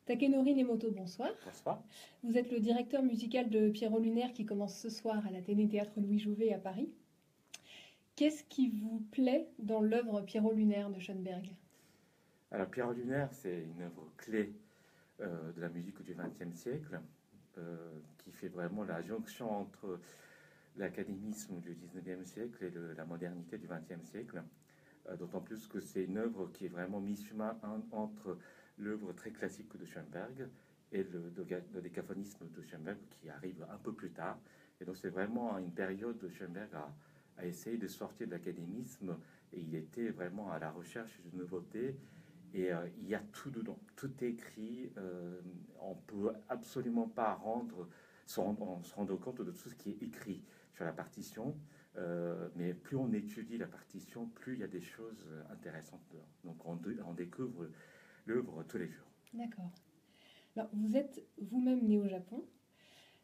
Takenori Nemoto, bonsoir. Bonsoir. Vous êtes le directeur musical de Pierrot Lunaire qui commence ce soir à l'Athénée Théâtre Louis Jouvet à Paris. Qu'est-ce qui vous plaît dans l'œuvre Pierrot Lunaire de Schoenberg? Alors, Pierrot Lunaire, c'est une œuvre clé de la musique du XXe siècle, qui fait vraiment la jonction entre l'académisme du XIXe siècle et la modernité du XXe siècle. D'autant plus que c'est une œuvre qui est vraiment mi-chemin entre l'œuvre très classique de Schoenberg et le décaphonisme de Schoenberg qui arrive un peu plus tard. Et donc c'est vraiment une période où Schoenberg a essayé de sortir de l'académisme et il était vraiment à la recherche de nouveautés. Et il y a tout dedans, tout est écrit. On peut absolument pas se rendre compte de tout ce qui est écrit sur la partition. Mais plus on étudie la partition, plus il y a des choses intéressantes dedans. Donc on découvre l'œuvre tous les jours. D'accord. Alors, vous êtes vous-même né au Japon.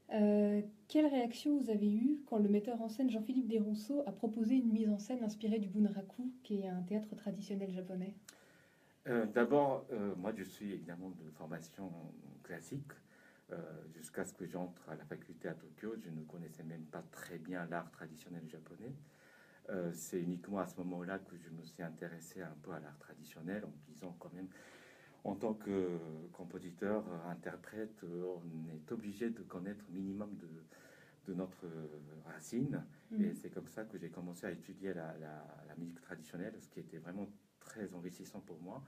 Quelle réaction vous avez eue quand le metteur en scène Jean-Philippe Desrousseaux a proposé une mise en scène inspirée du bunraku, qui est un théâtre traditionnel japonais? D'abord, moi je suis évidemment de formation classique. Jusqu'à ce que j'entre à la faculté à Tokyo, je ne connaissais même pas très bien l'art traditionnel japonais. C'est uniquement à ce moment-là que je me suis intéressé un peu à l'art traditionnel en me disant quand même, en tant que compositeur, interprète, on est obligé de connaître minimum de notre racine. Et c'est comme ça que j'ai commencé à étudier la musique traditionnelle, ce qui était vraiment très enrichissant pour moi.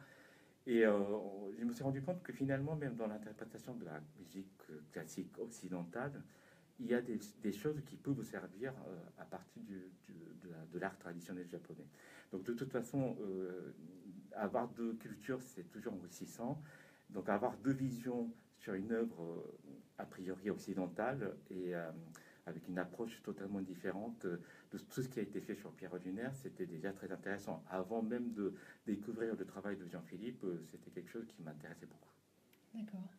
Et je me suis rendu compte que finalement, même dans l'interprétation de la musique classique occidentale, il y a des choses qui peuvent vous servir à partir de l'art traditionnel japonais. Donc de toute façon, avoir deux cultures, c'est toujours enrichissant. Donc avoir deux visions sur une œuvre a priori occidentale et avec une approche totalement différente de tout ce qui a été fait sur Pierrot Lunaire, c'était déjà très intéressant. Avant même de découvrir le travail de Jean-Philippe, c'était quelque chose qui m'intéressait beaucoup. D'accord.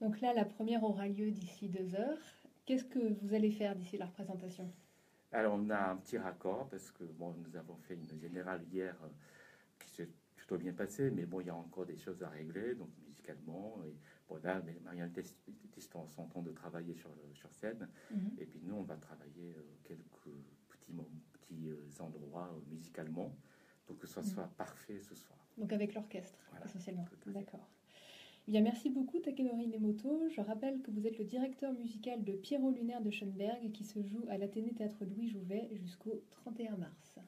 Donc là, la première aura lieu d'ici 2 heures. Qu'est-ce que vous allez faire d'ici la représentation? Alors on a un petit raccord parce que bon, nous avons fait une générale hier qui s'est plutôt bien passée, mais bon, il y a encore des choses à régler, donc musicalement. Et bon, là, Marianne Teston sont en train de travailler sur scène, et puis nous, on va travailler quelques petits endroits musicalement pour que ce soit parfait ce soir. Donc avec l'orchestre, Voilà, essentiellement. tout à fait. D'accord. Eh bien, merci beaucoup Takenori Nemoto. Je rappelle que vous êtes le directeur musical de Pierrot Lunaire de Schoenberg qui se joue à l'Athénée Théâtre Louis Jouvet jusqu'au 31 mars.